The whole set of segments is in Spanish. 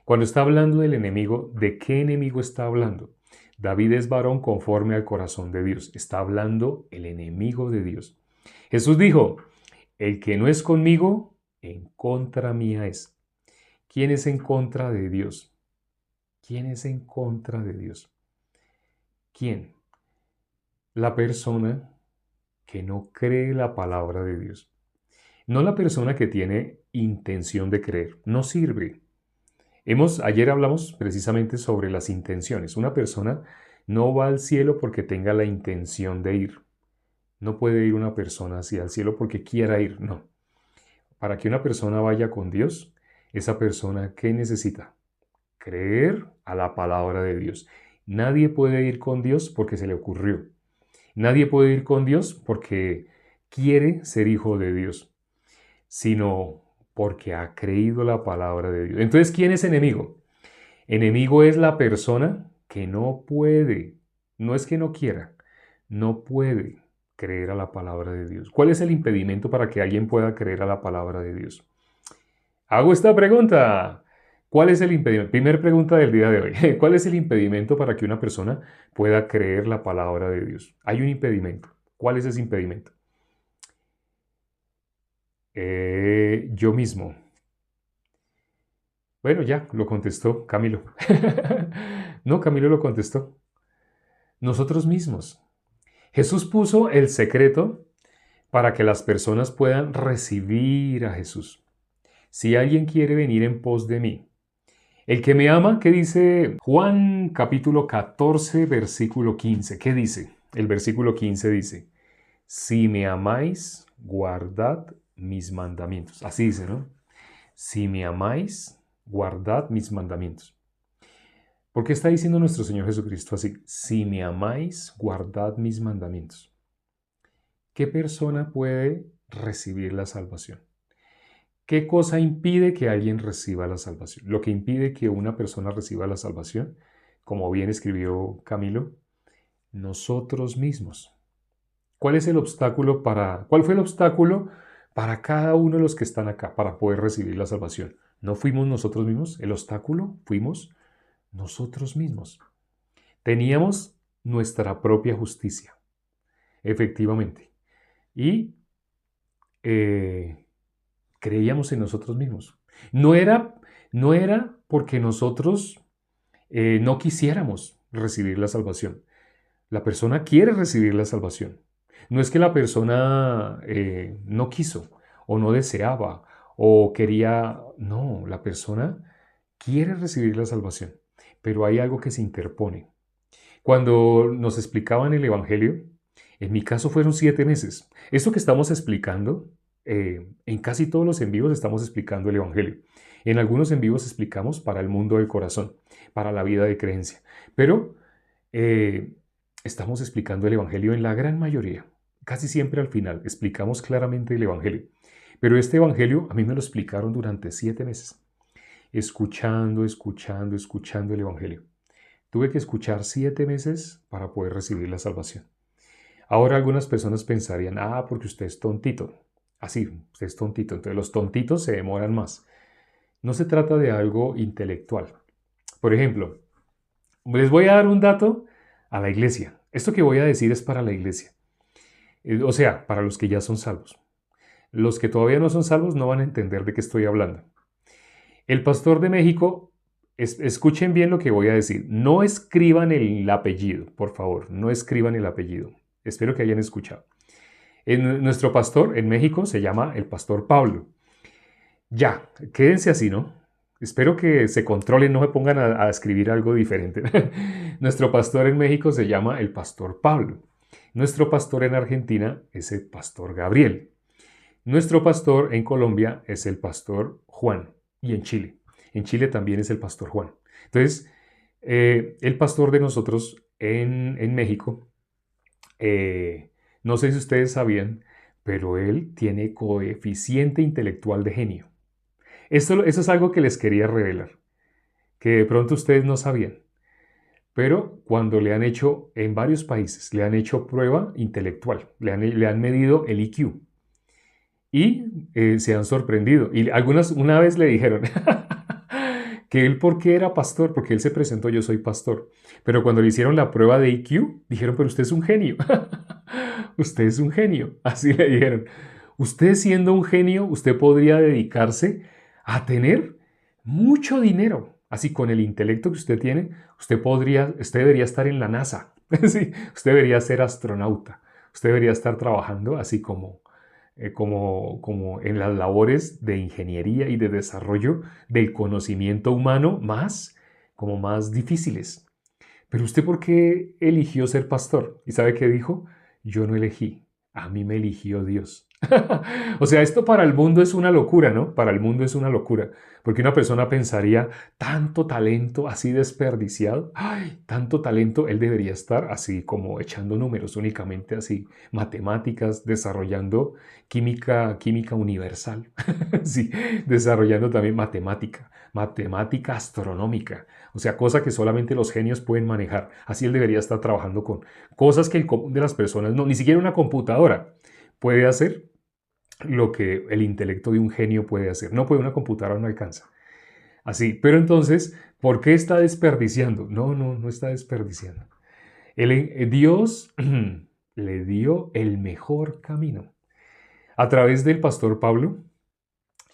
Cuando está hablando del enemigo, ¿de qué enemigo está hablando? David es varón conforme al corazón de Dios. Está hablando el enemigo de Dios. Jesús dijo, el que no es conmigo, en contra mía es. ¿Quién es en contra de Dios? ¿Quién es en contra de Dios? ¿Quién? La persona que no cree la palabra de Dios. No la persona que tiene intención de creer. No sirve. Ayer hablamos precisamente sobre las intenciones. Una persona no va al cielo porque tenga la intención de ir. No puede ir una persona hacia el cielo porque quiera ir. No. Para que una persona vaya con Dios, esa persona, ¿qué necesita? Creer a la palabra de Dios. Nadie puede ir con Dios porque se le ocurrió. Nadie puede ir con Dios porque quiere ser hijo de Dios, sino porque ha creído la palabra de Dios. Entonces, ¿quién es enemigo? Enemigo es la persona que no puede, no es que no quiera, no puede creer a la palabra de Dios. ¿Cuál es el impedimento para que alguien pueda creer a la palabra de Dios? Hago esta pregunta. ¿Cuál es el impedimento? Primera pregunta del día de hoy. ¿Cuál es el impedimento para que una persona pueda creer la palabra de Dios? Hay un impedimento. ¿Cuál es ese impedimento? Yo mismo. Bueno, ya, lo contestó Camilo. No, Camilo lo contestó. Nosotros mismos. Jesús puso el secreto para que las personas puedan recibir a Jesús. Si alguien quiere venir en pos de mí, el que me ama, ¿qué dice Juan capítulo 14, versículo 15? ¿Qué dice? El versículo 15 dice, si me amáis, guardad mis mandamientos. Así dice, ¿no? Si me amáis, guardad mis mandamientos. ¿Por qué está diciendo nuestro Señor Jesucristo así? Si me amáis, guardad mis mandamientos. ¿Qué persona puede recibir la salvación? ¿Qué cosa impide que alguien reciba la salvación? Lo que impide que una persona reciba la salvación, como bien escribió Camilo, nosotros mismos. ¿Cuál es el obstáculo cuál fue el obstáculo para cada uno de los que están acá para poder recibir la salvación? ¿No fuimos nosotros mismos? El obstáculo fuimos nosotros mismos. Teníamos nuestra propia justicia, efectivamente. Y creíamos en nosotros mismos. No era, no era porque nosotros no quisiéramos recibir la salvación. La persona quiere recibir la salvación. No es que la persona no quiso o no deseaba o quería, no, la persona quiere recibir la salvación, pero hay algo que se interpone. Cuando nos explicaban el Evangelio, en mi caso fueron 7 meses. Esto que estamos explicando, en casi todos los en vivos estamos explicando el Evangelio. En algunos en vivos explicamos para el mundo del corazón, para la vida de creencia. Pero estamos explicando el Evangelio en la gran mayoría. Casi siempre al final explicamos claramente el Evangelio. Pero este Evangelio a mí me lo explicaron durante 7 meses. Escuchando, escuchando, escuchando el Evangelio. Tuve que escuchar 7 meses para poder recibir la salvación. Ahora algunas personas pensarían, porque usted es tontito. Así, usted es tontito. Entonces los tontitos se demoran más. No se trata de algo intelectual. Por ejemplo, les voy a dar un dato a la iglesia. Esto que voy a decir es para la iglesia. O sea, para los que ya son salvos. Los que todavía no son salvos no van a entender de qué estoy hablando. El pastor de México, escuchen bien lo que voy a decir. No escriban el apellido, por favor. No escriban el apellido. Espero que hayan escuchado. Nuestro pastor en México se llama el pastor Pablo. Ya, quédense así, ¿no? Espero que se controlen, no se pongan a escribir algo diferente. Nuestro pastor en México se llama el pastor Pablo. Nuestro pastor en Argentina es el pastor Gabriel. Nuestro pastor en Colombia es el pastor Juan. Y en Chile. En Chile también es el pastor Juan. Entonces, el pastor de nosotros en México, no sé si ustedes sabían, pero él tiene coeficiente intelectual de genio. Eso es algo que les quería revelar, que de pronto ustedes no sabían. Pero cuando le han hecho, en varios países, le han hecho prueba intelectual, le han medido el IQ y se han sorprendido. Y una vez le dijeron que él, ¿por qué era pastor? Porque él se presentó, yo soy pastor. Pero cuando le hicieron la prueba de IQ, dijeron, pero usted es un genio. Usted es un genio. Así le dijeron. Usted siendo un genio, usted podría dedicarse a tener mucho dinero. Así con el intelecto que usted tiene, usted debería estar en la NASA. Sí, usted debería ser astronauta. Usted debería estar trabajando así como en las labores de ingeniería y de desarrollo del conocimiento humano como más difíciles. Pero usted, ¿por qué eligió ser pastor? ¿Y sabe qué dijo? Yo no elegí, a mí me eligió Dios. O sea, esto para el mundo es una locura, ¿no? Para el mundo es una locura, porque una persona pensaría, tanto talento así desperdiciado, ay, tanto talento, él debería estar así como echando números, únicamente así, matemáticas, desarrollando química universal, sí, desarrollando también matemática astronómica, o sea, cosa que solamente los genios pueden manejar. Así él debería estar trabajando con cosas que el común de las personas no, ni siquiera una computadora puede hacer lo que el intelecto de un genio puede hacer. No puede, una computadora no alcanza. Así, pero entonces, ¿por qué está desperdiciando? No está desperdiciando. Dios le dio el mejor camino. A través del pastor Pablo,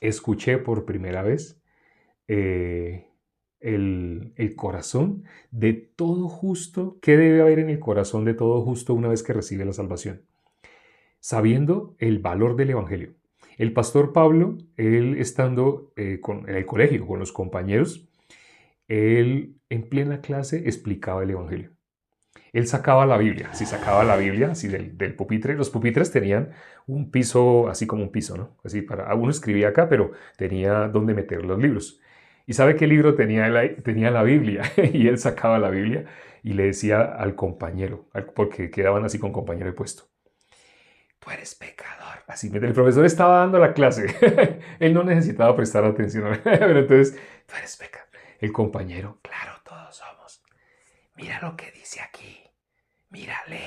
escuché por primera vez eh, el corazón de todo justo. ¿Qué debe haber en el corazón de todo justo una vez que recibe la salvación? Sabiendo el valor del Evangelio. El pastor Pablo, él estando en el colegio con los compañeros, él en plena clase explicaba el Evangelio. Él sacaba la Biblia, si sacaba la Biblia así del pupitre. Los pupitres tenían un piso, así como un piso, ¿no? Así para, uno escribía acá, pero tenía donde meter los libros. ¿Y sabe qué libro tenía la Biblia? Y él sacaba la Biblia y le decía al compañero, porque quedaban así con compañero de puesto, tú eres pecador. Así, el profesor estaba dando la clase. Él no necesitaba prestar atención. Pero entonces, tú eres pecador. El compañero, claro, todos somos. Mira lo que dice aquí. Mírale.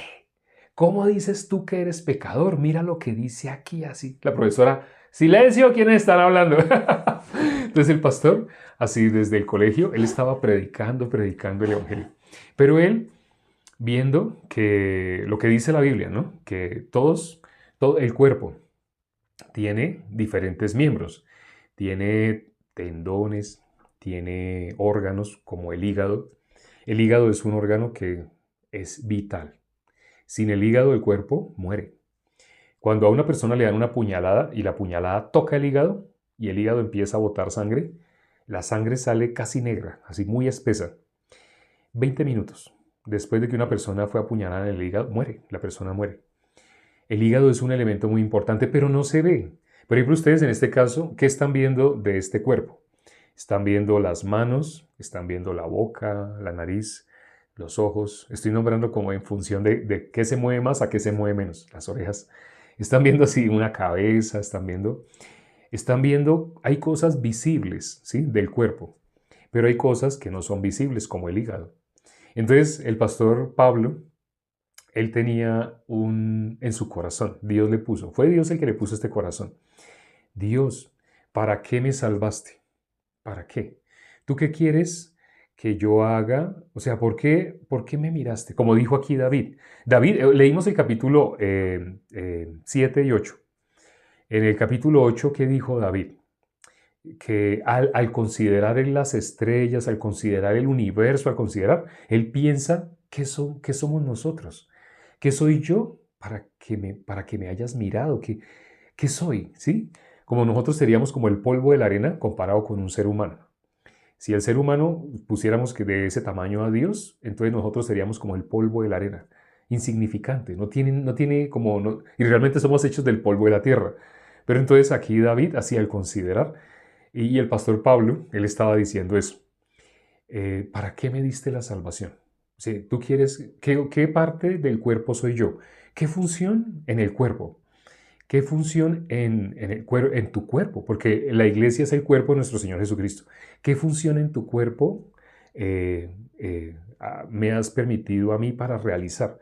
¿Cómo dices tú que eres pecador? Mira lo que dice aquí, así. La profesora, silencio, ¿quiénes están hablando? Entonces el pastor, así desde el colegio, él estaba predicando el evangelio. Pero él, viendo que lo que dice la Biblia, ¿no? Que todo el cuerpo tiene diferentes miembros. Tiene tendones, tiene órganos como el hígado. El hígado es un órgano que es vital. Sin el hígado el cuerpo muere. Cuando a una persona le dan una puñalada y la puñalada toca el hígado y el hígado empieza a botar sangre, la sangre sale casi negra, así muy espesa. 20 minutos después de que una persona fue apuñalada en el hígado, muere, la persona muere. El hígado es un elemento muy importante, pero no se ve. Por ejemplo, ustedes en este caso, ¿qué están viendo de este cuerpo? Están viendo las manos, están viendo la boca, la nariz, los ojos. Estoy nombrando como en función de qué se mueve más a qué se mueve menos. Las orejas. Están viendo así una cabeza, están viendo, hay cosas visibles, ¿sí? Del cuerpo, pero hay cosas que no son visibles, como el hígado. Entonces, el pastor Pablo, él tenía en su corazón, Dios le puso, fue Dios el que le puso este corazón. Dios, ¿para qué me salvaste? ¿Para qué? ¿Tú qué quieres que yo haga? O sea, ¿por qué me miraste? Como dijo aquí David. David, leímos el capítulo 7 y 8. En el capítulo 8, ¿qué dijo David? Que al considerar en las estrellas, al considerar el universo, él piensa, ¿qué somos nosotros? ¿Qué soy yo para que me hayas mirado? ¿Qué soy? ¿Sí? Como nosotros seríamos como el polvo de la arena comparado con un ser humano. Si el ser humano pusiéramos que de ese tamaño a Dios, entonces nosotros seríamos como el polvo de la arena, insignificante, no tiene como, y realmente somos hechos del polvo de la tierra. Pero entonces aquí David hacía el considerar, y el pastor Pablo, él estaba diciendo eso. ¿Para qué me diste la salvación? Si tú quieres, ¿qué parte del cuerpo soy yo? ¿Qué función en el cuerpo? ¿Qué función en tu cuerpo? Porque la iglesia es el cuerpo de nuestro Señor Jesucristo. ¿Qué función en tu cuerpo me has permitido a mí para realizar?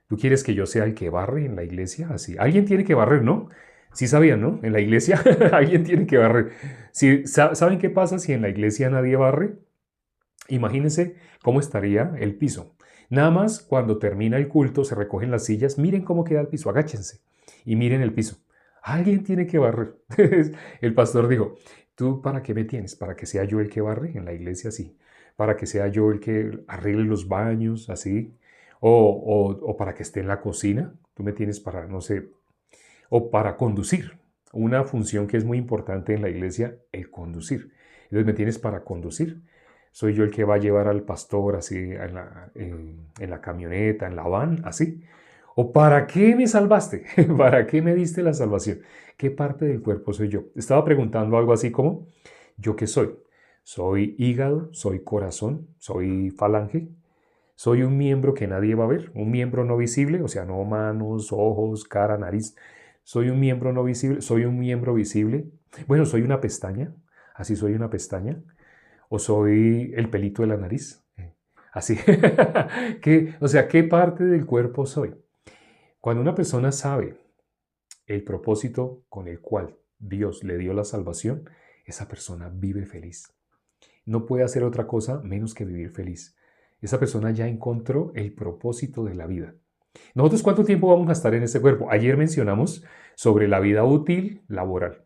¿Tú quieres que yo sea el que barre en la iglesia? Así. Alguien tiene que barrer, ¿no? Sí sabían, ¿no? En la iglesia alguien tiene que barrer. Si, ¿saben qué pasa si en la iglesia nadie barre? Imagínense cómo estaría el piso. Nada más cuando termina el culto, se recogen las sillas, miren cómo queda el piso, agáchense y miren el piso. Alguien tiene que barrer. El pastor dijo, ¿tú para qué me tienes? ¿Para que sea yo el que barre en la iglesia? Sí. ¿Para que sea yo el que arregle los baños? Así. O para que esté en la cocina. Tú me tienes para, no sé, o para conducir. Una función que es muy importante en la iglesia, el conducir. Entonces me tienes para conducir. Soy yo el que va a llevar al pastor así en la camioneta, en la van, así. ¿O para qué me salvaste? ¿Para qué me diste la salvación? ¿Qué parte del cuerpo soy yo? Estaba preguntando algo así como, ¿yo qué soy? ¿Soy hígado? ¿Soy corazón? ¿Soy falange? ¿Soy un miembro que nadie va a ver? ¿Un miembro no visible? O sea, no manos, ojos, cara, nariz. ¿Soy un miembro no visible? ¿Soy un miembro visible? Bueno, ¿soy una pestaña? ¿Así soy una pestaña? ¿O soy el pelito de la nariz? Así. O sea, ¿qué parte del cuerpo soy? Cuando una persona sabe el propósito con el cual Dios le dio la salvación, esa persona vive feliz. No puede hacer otra cosa menos que vivir feliz. Esa persona ya encontró el propósito de la vida. ¿Nosotros cuánto tiempo vamos a estar en este cuerpo? Ayer mencionamos sobre la vida útil laboral.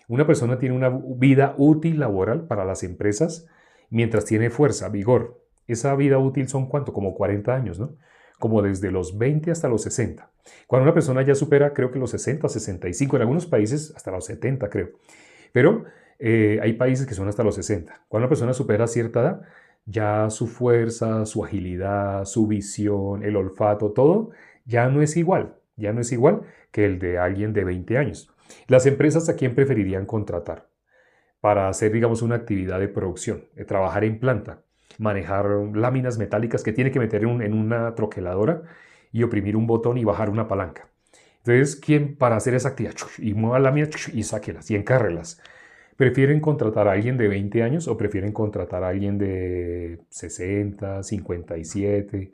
Una persona tiene una vida útil laboral para las empresas mientras tiene fuerza, vigor. Esa vida útil son ¿cuánto? Como 40 años, ¿no? Como desde los 20 hasta los 60. Cuando una persona ya supera, creo que los 60, 65, en algunos países hasta los 70, creo. Pero hay países que son hasta los 60. Cuando una persona supera cierta edad, ya su fuerza, su agilidad, su visión, el olfato, todo, ya no es igual. Ya no es igual que el de alguien de 20 años. Las empresas a quién preferirían contratar para hacer, digamos, una actividad de producción, de trabajar en planta, manejar láminas metálicas que tiene que meter en una troqueladora y oprimir un botón y bajar una palanca. Entonces, ¿quién para hacer esa actividad? Y mueva láminas y sáquelas y encárrelas. ¿Prefieren contratar a alguien de 20 años o prefieren contratar a alguien de 60, 57?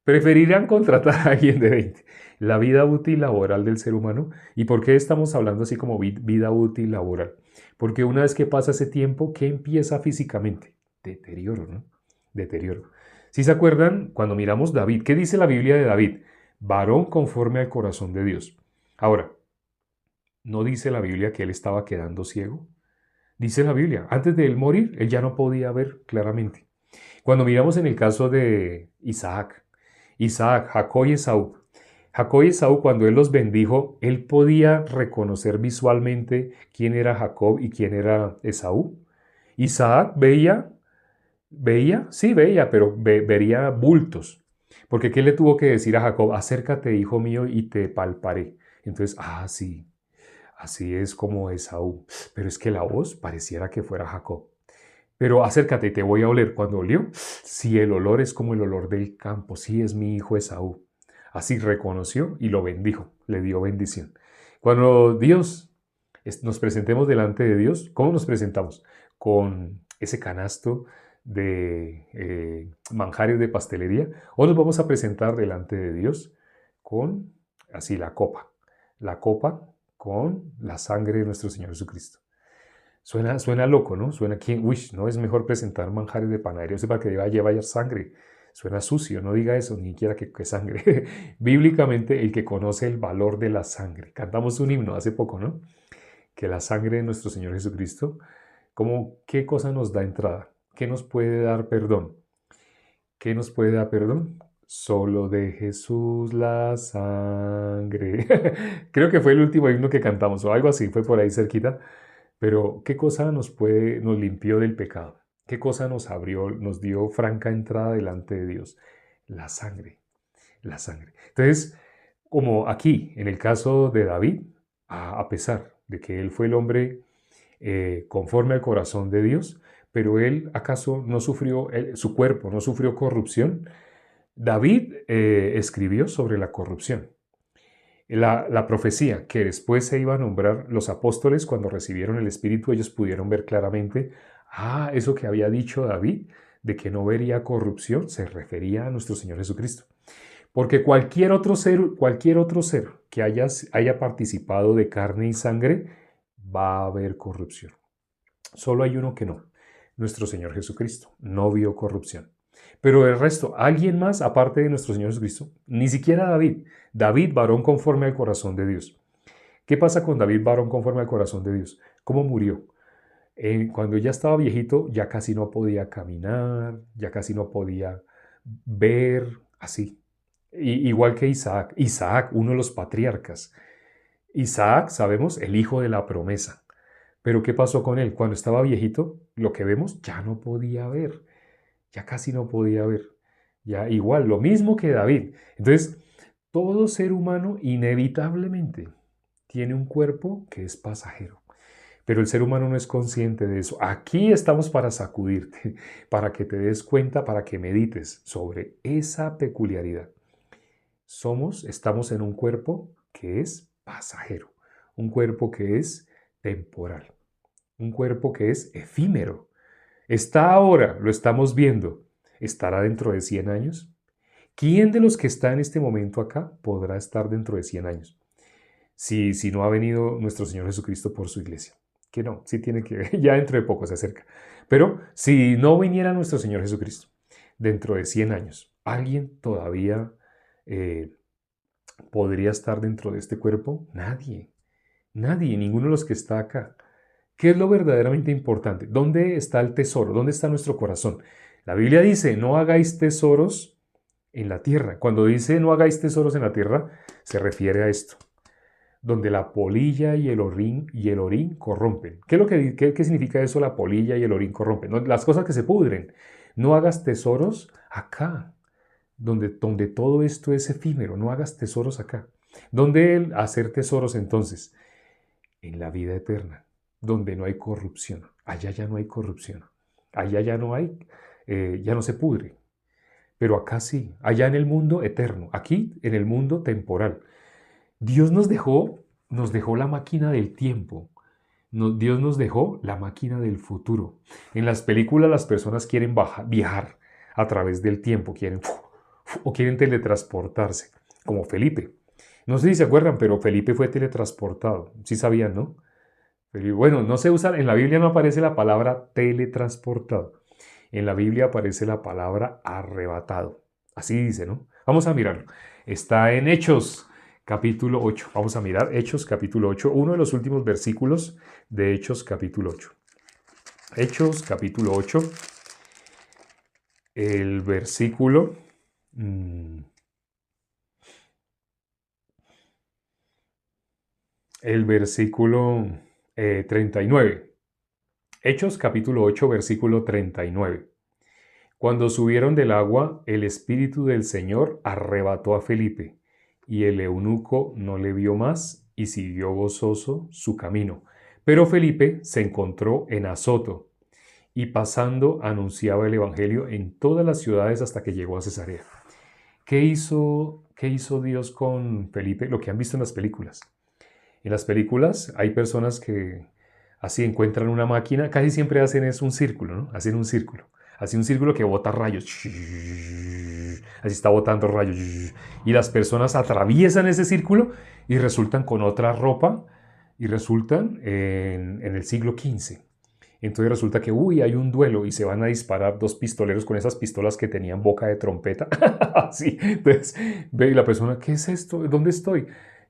Preferirán contratar a alguien de 20. La vida útil laboral del ser humano. ¿Y por qué estamos hablando así como vida útil laboral? Porque una vez que pasa ese tiempo, ¿qué empieza físicamente? Deterioro, ¿no? Deterioro. Si se acuerdan, cuando miramos David, ¿qué dice la Biblia de David? Varón conforme al corazón de Dios. Ahora, ¿no dice la Biblia que él estaba quedando ciego? Dice la Biblia, antes de él morir, él ya no podía ver claramente. Cuando miramos en el caso de Isaac, Jacob y Esaú. Jacob y Esaú, cuando él los bendijo, él podía reconocer visualmente quién era Jacob y quién era Esaú. Isaac sí veía, pero vería bultos. Porque ¿qué le tuvo que decir a Jacob? Acércate, hijo mío, y te palparé. Entonces, sí, así es como Esaú. Pero es que la voz pareciera que fuera Jacob. Pero acércate, te voy a oler. Cuando olió, si el olor es como el olor del campo, sí es mi hijo Esaú. Así reconoció y lo bendijo, le dio bendición. Cuando nos presentemos delante de Dios, ¿cómo nos presentamos? Con ese canasto de manjares de pastelería, o nos vamos a presentar delante de Dios con así la copa con la sangre de nuestro Señor Jesucristo. Suena loco, ¿no? Suena que, uy, no es mejor presentar manjares de panadería, o sea, para que llevar sangre. Suena sucio, no diga eso, ni quiera que sangre. Bíblicamente, el que conoce el valor de la sangre. Cantamos un himno hace poco, ¿no? Que la sangre de nuestro Señor Jesucristo, ¿qué cosa nos da entrada? ¿Qué nos puede dar perdón? ¿Qué nos puede dar perdón? Solo de Jesús la sangre. Creo que fue el último himno que cantamos, o algo así, fue por ahí cerquita. Pero ¿qué cosa nos limpió del pecado? ¿Qué cosa nos abrió, nos dio franca entrada delante de Dios? La sangre, la sangre. Entonces, como aquí, en el caso de David, a pesar de que él fue el hombre conforme al corazón de Dios, pero él acaso no sufrió, su cuerpo no sufrió corrupción. David escribió sobre la corrupción. La profecía que después se iba a nombrar los apóstoles cuando recibieron el Espíritu, ellos pudieron ver claramente, eso que había dicho David, de que no vería corrupción, se refería a nuestro Señor Jesucristo. Porque cualquier otro ser que haya participado de carne y sangre, va a haber corrupción. Solo hay uno que no, nuestro Señor Jesucristo, no vio corrupción. Pero el resto, alguien más aparte de nuestro Señor Jesucristo, ni siquiera David. David, varón conforme al corazón de Dios. ¿Qué pasa con David, varón conforme al corazón de Dios? ¿Cómo murió? Cuando ya estaba viejito, ya casi no podía caminar, ya casi no podía ver, así. Igual que Isaac. Isaac, uno de los patriarcas. Isaac, sabemos, el hijo de la promesa. Pero ¿qué pasó con él? Cuando estaba viejito, lo que vemos, ya no podía ver. Ya casi no podía ver. Ya igual, lo mismo que David. Entonces, todo ser humano inevitablemente tiene un cuerpo que es pasajero. Pero el ser humano no es consciente de eso. Aquí estamos para sacudirte, para que te des cuenta, para que medites sobre esa peculiaridad. Estamos en un cuerpo que es pasajero, un cuerpo que es temporal, un cuerpo que es efímero. Está ahora, lo estamos viendo. ¿Estará dentro de 100 años? ¿Quién de los que está en este momento acá podrá estar dentro de 100 años? Si no ha venido nuestro Señor Jesucristo por su iglesia. Que no, sí tiene que, ya dentro de poco se acerca. Pero si no viniera nuestro Señor Jesucristo dentro de 100 años, ¿alguien todavía podría estar dentro de este cuerpo? Nadie, nadie, ninguno de los que está acá. ¿Qué es lo verdaderamente importante? ¿Dónde está el tesoro? ¿Dónde está nuestro corazón? La Biblia dice, no hagáis tesoros en la tierra. Cuando dice no hagáis tesoros en la tierra, se refiere a esto. Donde la polilla y el orín corrompen. ¿Qué significa eso, la polilla y el orín corrompen? No, las cosas que se pudren. No hagas tesoros acá, donde todo esto es efímero. No hagas tesoros acá. ¿Dónde hacer tesoros entonces? En la vida eterna, donde no hay corrupción. Allá ya no hay corrupción. Allá ya no hay, ya no se pudre. Pero acá sí, allá en el mundo eterno, aquí en el mundo temporal. Dios nos dejó la máquina del tiempo. Dios nos dejó la máquina del futuro. En las películas las personas quieren viajar a través del tiempo, o quieren teletransportarse, como Felipe. No sé si se acuerdan, pero Felipe fue teletransportado. Sí sabían, ¿no? Bueno, no se usa, en la Biblia no aparece la palabra teletransportado. En la Biblia aparece la palabra arrebatado. Así dice, ¿no? Vamos a mirarlo. Está en Hechos, capítulo 8. Vamos a mirar Hechos, capítulo 8, uno de los últimos versículos de Hechos, capítulo 8. Hechos, capítulo 8, el versículo... el versículo 39. Hechos capítulo 8, versículo 39. Cuando subieron del agua, el Espíritu del Señor arrebató a Felipe, y el eunuco no le vio más y siguió gozoso su camino. Pero Felipe se encontró en Azoto, y pasando anunciaba el Evangelio en todas las ciudades hasta que llegó a Cesarea. ¿Qué hizo Dios con Felipe? Lo que han visto en las películas. En las películas hay personas que así encuentran una máquina, casi siempre hacen es un círculo, ¿no? Hacen un círculo. Así un círculo que bota rayos. Así está botando rayos. Y las personas atraviesan ese círculo y resultan con otra ropa y resultan en el siglo XV. Entonces resulta que, hay un duelo y se van a disparar dos pistoleros con esas pistolas que tenían boca de trompeta. Así. Entonces ve y la persona, ¿qué es esto? ¿Dónde estoy?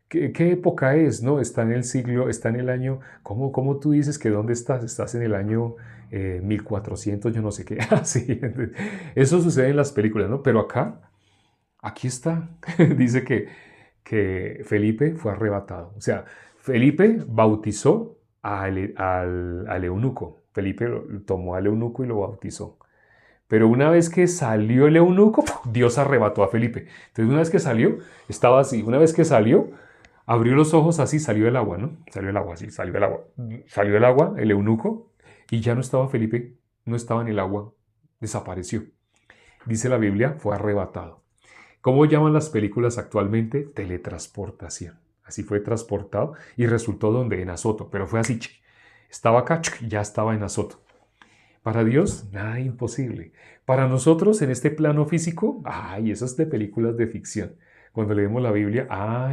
¿Qué época es? ¿No? Está en el siglo, está en el año, ¿cómo tú dices que dónde estás? Estás en el año 1400, yo no sé qué. Así, eso sucede en las películas, ¿no? Pero aquí está. Dice que Felipe fue arrebatado. O sea, Felipe bautizó al eunuco. Felipe tomó al eunuco y lo bautizó. Pero una vez que salió el eunuco, Dios arrebató a Felipe. Entonces una vez que salió, estaba así. Una vez que salió, abrió los ojos así, salió el agua, ¿no? Salió el agua, así, salió el agua. Salió el agua, el eunuco, y ya no estaba Felipe, no estaba en el agua, desapareció. Dice la Biblia, fue arrebatado. ¿Cómo llaman las películas actualmente? Teletransportación. Así fue transportado y resultó donde en Azoto, pero fue así, estaba acá, ya estaba en Azoto. Para Dios, nada imposible. Para nosotros, en este plano físico, ay, eso es de películas de ficción. Cuando leemos la Biblia,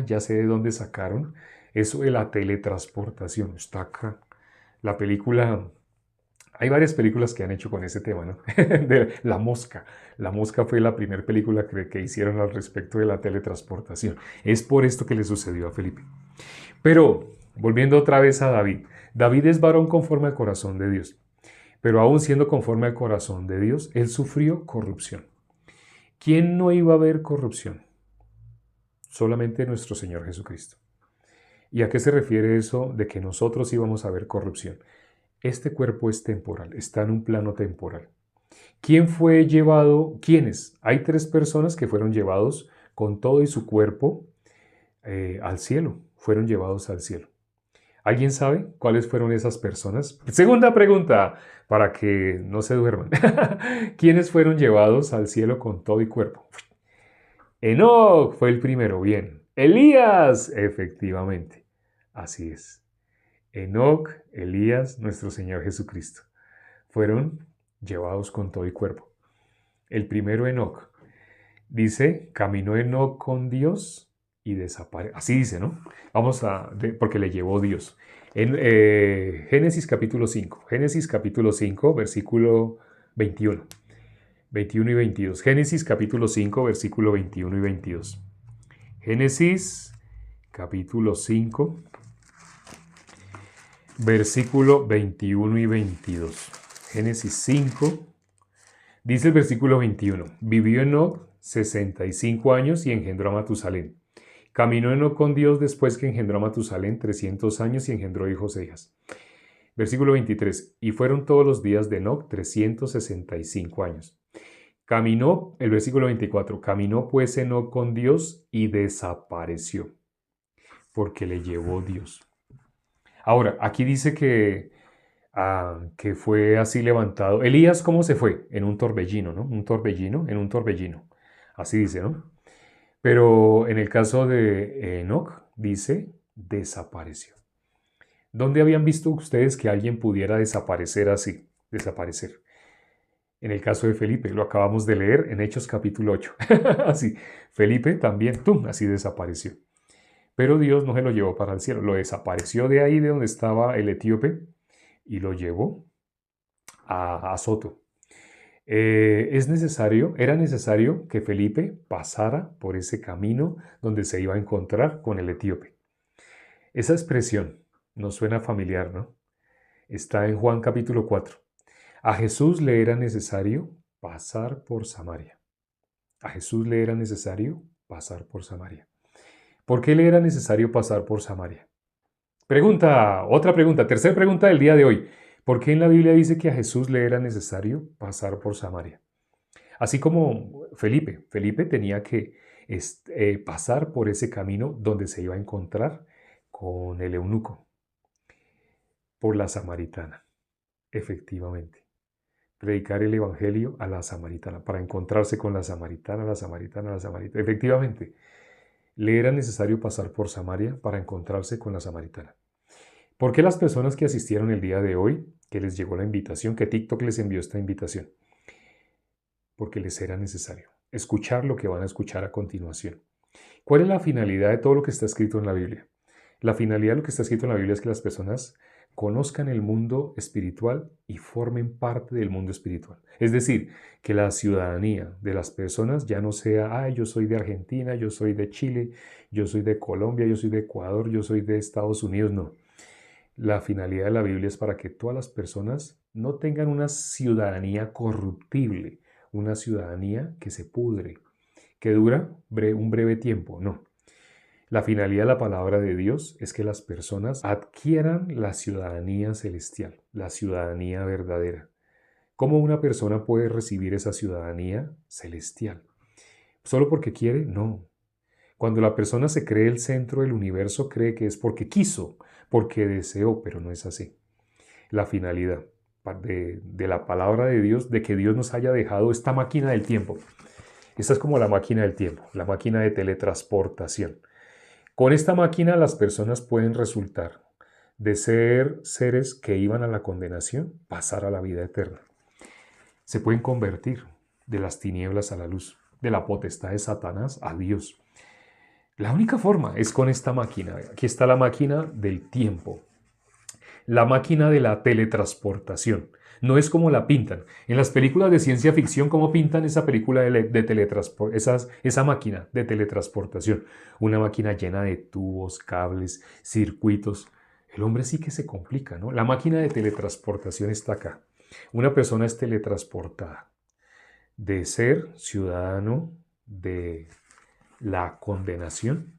ya sé de dónde sacaron eso de la teletransportación. Está acá. La película, hay varias películas que han hecho con ese tema, ¿no? De La Mosca. La Mosca fue la primera película que hicieron al respecto de la teletransportación. Es por esto que le sucedió a Felipe. Pero, volviendo otra vez a David. David es varón conforme al corazón de Dios. Pero aún siendo conforme al corazón de Dios, él sufrió corrupción. ¿Quién no iba a ver corrupción? Solamente nuestro Señor Jesucristo. ¿Y a qué se refiere eso de que nosotros íbamos a ver corrupción? Este cuerpo es temporal, está en un plano temporal. ¿Quién fue llevado? ¿Quiénes? Hay 3 personas que fueron llevados con todo y su cuerpo al cielo. Fueron llevados al cielo. ¿Alguien sabe cuáles fueron esas personas? Segunda pregunta, para que no se duerman. ¿Quiénes fueron llevados al cielo con todo y cuerpo? Enoc fue el primero, bien. Elías, efectivamente. Así es. Enoc, Elías, nuestro Señor Jesucristo. Fueron llevados con todo y cuerpo. El primero Enoc. Dice, caminó Enoc con Dios y desapareció. Así dice, ¿no? Porque le llevó Dios. En Génesis capítulo 5. Génesis capítulo 5, versículo 21. 21 y 22. Génesis capítulo 5, versículo 21 y 22. Génesis capítulo 5, versículo 21 y 22. Génesis 5, dice el versículo 21. Vivió Enoc 65 años y engendró a Matusalén. Caminó Enoc con Dios después que engendró a Matusalén 300 años y engendró hijos e hijas. Versículo 23. Y fueron todos los días de Enoc 365 años. Caminó, el versículo 24. Caminó pues Enoc con Dios y desapareció, porque le llevó Dios. Ahora, aquí dice que fue así levantado. Elías, ¿cómo se fue? En un torbellino, ¿no? Un torbellino, en un torbellino. Así dice, ¿no? Pero en el caso de Enoc, dice, desapareció. ¿Dónde habían visto ustedes que alguien pudiera desaparecer así? Desaparecer. En el caso de Felipe, lo acabamos de leer en Hechos capítulo 8. Así, Felipe también, ¡tum!, así desapareció. Pero Dios no se lo llevó para el cielo, lo desapareció de ahí de donde estaba el etíope y lo llevó a Azoto. Era necesario que Felipe pasara por ese camino donde se iba a encontrar con el etíope. Esa expresión nos suena familiar, ¿no? Está en Juan capítulo 4. A Jesús le era necesario pasar por Samaria. A Jesús le era necesario pasar por Samaria. ¿Por qué le era necesario pasar por Samaria? Otra pregunta, tercera pregunta del día de hoy. ¿Por qué en la Biblia dice que a Jesús le era necesario pasar por Samaria? Así como Felipe tenía que pasar por ese camino donde se iba a encontrar con el eunuco, por la samaritana, efectivamente. Predicar el evangelio a la samaritana, para encontrarse con la samaritana, la samaritana, la samaritana. Efectivamente, le era necesario pasar por Samaria para encontrarse con la samaritana. ¿Por qué las personas que asistieron el día de hoy, que les llegó la invitación, que TikTok les envió esta invitación? Porque les era necesario escuchar lo que van a escuchar a continuación. ¿Cuál es la finalidad de todo lo que está escrito en la Biblia? La finalidad de lo que está escrito en la Biblia es que las personas conozcan el mundo espiritual y formen parte del mundo espiritual. Es decir, que la ciudadanía de las personas ya no sea, yo soy de Argentina, yo soy de Chile, yo soy de Colombia, yo soy de Ecuador, yo soy de Estados Unidos. No. La finalidad de la Biblia es para que todas las personas no tengan una ciudadanía corruptible, una ciudadanía que se pudre, que dura un breve tiempo. No. La finalidad de la palabra de Dios es que las personas adquieran la ciudadanía celestial, la ciudadanía verdadera. ¿Cómo una persona puede recibir esa ciudadanía celestial? ¿Solo porque quiere? No. Cuando la persona se cree el centro del universo, cree que es porque quiso, porque deseó, pero no es así. La finalidad de la palabra de Dios, de que Dios nos haya dejado esta máquina del tiempo. Esta es como la máquina del tiempo, la máquina de teletransportación. Con esta máquina las personas pueden resultar de ser seres que iban a la condenación, pasar a la vida eterna. se pueden convertir de las tinieblas a la luz, de la potestad de Satanás a Dios. La única forma es con esta máquina. Aquí está la máquina del tiempo, la máquina de la teletransportación. No es como la pintan. En las películas de ciencia ficción, ¿cómo pintan esa película de teletransportación? Esa máquina de teletransportación. Una máquina llena de tubos, cables, circuitos. El hombre sí que se complica, ¿no? La máquina de teletransportación está acá. Una persona es teletransportada de ser ciudadano de la condenación,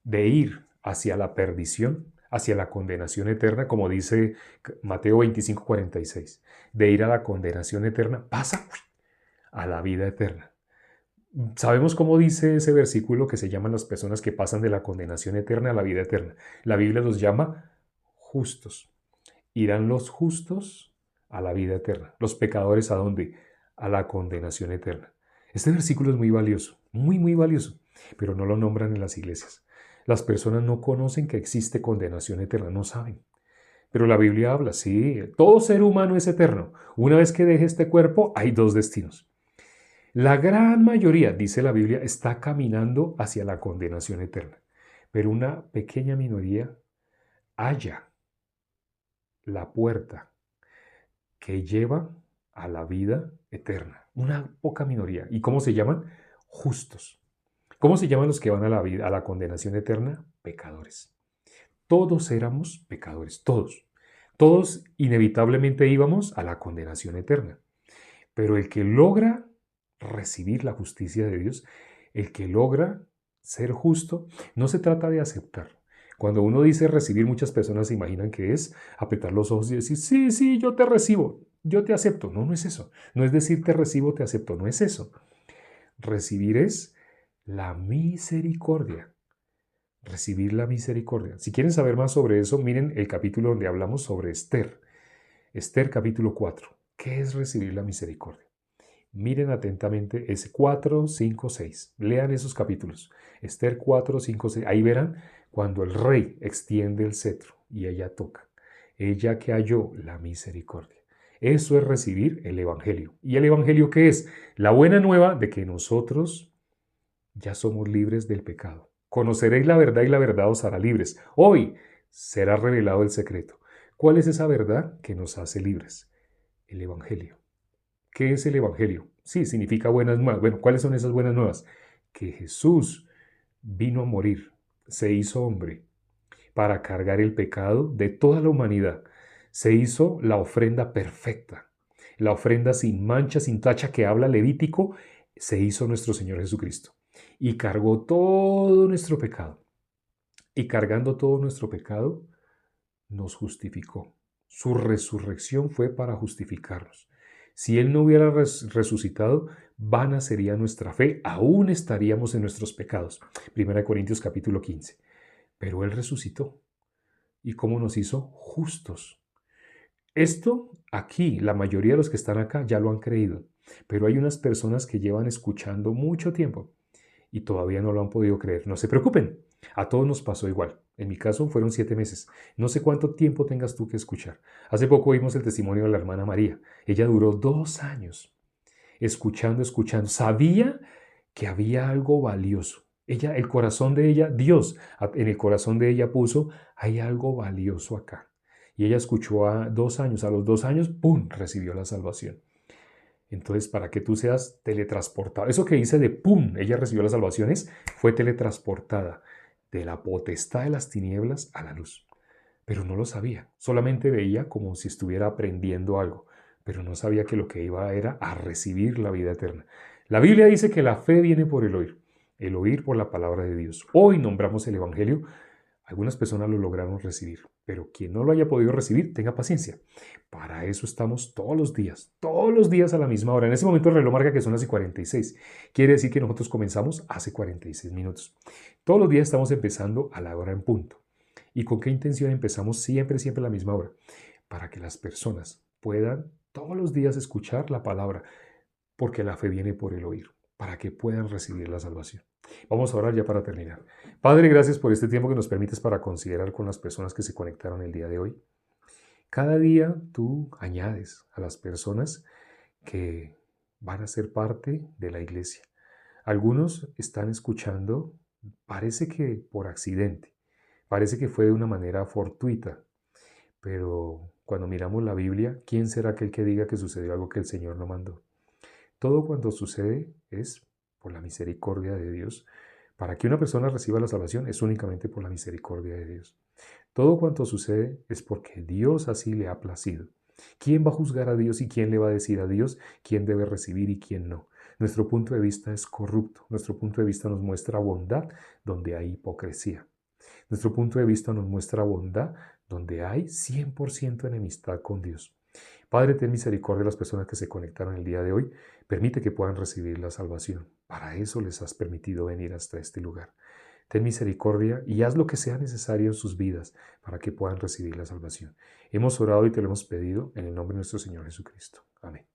de ir hacia la perdición, hacia la condenación eterna, como dice Mateo 25:46, de ir a la condenación eterna, pasa a la vida eterna. Sabemos cómo dice ese versículo que se llaman las personas que pasan de la condenación eterna a la vida eterna. La Biblia los llama justos. Irán los justos a la vida eterna. ¿Los pecadores a dónde? A la condenación eterna. Este versículo es muy valioso, muy, muy valioso, pero no lo nombran en las iglesias. Las personas no conocen que existe condenación eterna, no saben. Pero la Biblia habla, sí, todo ser humano es eterno. Una vez que deje este cuerpo, hay dos destinos. La gran mayoría, dice la Biblia, está caminando hacia la condenación eterna, pero una pequeña minoría halla la puerta que lleva a la vida eterna. Una poca minoría. ¿Y cómo se llaman? Justos. ¿Cómo se llaman los que van a la vida, a la condenación eterna? Pecadores. Todos éramos pecadores, todos. Todos inevitablemente íbamos a la condenación eterna. Pero el que logra recibir la justicia de Dios, el que logra ser justo, no se trata de aceptar. Cuando uno dice recibir, muchas personas se imaginan que es apretar los ojos y decir, sí, sí, yo te recibo, yo te acepto. No, no es eso. No es decir te recibo, te acepto. No es eso. Recibir es la misericordia. Recibir la misericordia. Si quieren saber más sobre eso, miren el capítulo donde hablamos sobre Esther. Esther capítulo 4. ¿Qué es recibir la misericordia? Miren atentamente ese 4, 5, 6. Lean esos capítulos. Esther 4, 5, 6. Ahí verán cuando el rey extiende el cetro y ella toca. Ella que halló la misericordia. Eso es recibir el Evangelio. ¿Y el Evangelio qué es? La buena nueva de que nosotros ya somos libres del pecado. Conoceréis la verdad y la verdad os hará libres. Hoy será revelado el secreto. ¿Cuál es esa verdad que nos hace libres? El Evangelio. ¿Qué es el Evangelio? Sí, significa buenas nuevas. Bueno, ¿cuáles son esas buenas nuevas? Que Jesús vino a morir, se hizo hombre para cargar el pecado de toda la humanidad. Se hizo la ofrenda perfecta, la ofrenda sin mancha, sin tacha que habla Levítico, se hizo nuestro Señor Jesucristo y cargó todo nuestro pecado. Y cargando todo nuestro pecado, nos justificó. Su resurrección fue para justificarnos. Si Él no hubiera resucitado, vana sería nuestra fe, aún estaríamos en nuestros pecados. 1 Corintios capítulo 15. Pero Él resucitó. ¿Y cómo nos hizo? Justos. Esto aquí, la mayoría de los que están acá ya lo han creído, pero hay unas personas que llevan escuchando mucho tiempo y todavía no lo han podido creer. No se preocupen, a todos nos pasó igual. En mi caso fueron 7 meses. No sé cuánto tiempo tengas tú que escuchar. Hace poco vimos el testimonio de la hermana María. Ella duró 2 años escuchando, escuchando. Sabía que había algo valioso. Ella, el corazón de ella, Dios en el corazón de ella puso, hay algo valioso acá. Y ella escuchó a 2 años. A los 2 años, ¡pum!, recibió la salvación. Entonces, para que tú seas teletransportado. Eso que dice de ¡pum!, ella recibió las salvaciones, fue teletransportada de la potestad de las tinieblas a la luz. Pero no lo sabía. Solamente veía como si estuviera aprendiendo algo. Pero no sabía que lo que iba era a recibir la vida eterna. La Biblia dice que la fe viene por el oír por la palabra de Dios. Hoy nombramos el Evangelio. Algunas personas lo lograron recibir, pero quien no lo haya podido recibir, tenga paciencia. Para eso estamos todos los días a la misma hora. En ese momento el reloj marca que son las 46. Quiere decir que nosotros comenzamos hace 46 minutos. Todos los días estamos empezando a la hora en punto. ¿Y con qué intención empezamos siempre, siempre a la misma hora? Para que las personas puedan todos los días escuchar la palabra, porque la fe viene por el oír, para que puedan recibir la salvación. Vamos a orar ya para terminar. Padre, gracias por este tiempo que nos permites para considerar con las personas que se conectaron el día de hoy. Cada día tú añades a las personas que van a ser parte de la iglesia. Algunos están escuchando, parece que por accidente, parece que fue de una manera fortuita, pero cuando miramos la Biblia, ¿quién será aquel que diga que sucedió algo que el Señor no mandó? Todo cuanto sucede es por la misericordia de Dios. Para que una persona reciba la salvación es únicamente por la misericordia de Dios. Todo cuanto sucede es porque Dios así le ha placido. ¿Quién va a juzgar a Dios y quién le va a decir a Dios quién debe recibir y quién no? Nuestro punto de vista es corrupto. Nuestro punto de vista nos muestra bondad donde hay hipocresía. Nuestro punto de vista nos muestra bondad donde hay 100% enemistad con Dios. Padre, ten misericordia de las personas que se conectaron el día de hoy. Permite que puedan recibir la salvación. Para eso les has permitido venir hasta este lugar. Ten misericordia y haz lo que sea necesario en sus vidas para que puedan recibir la salvación. Hemos orado y te lo hemos pedido en el nombre de nuestro Señor Jesucristo. Amén.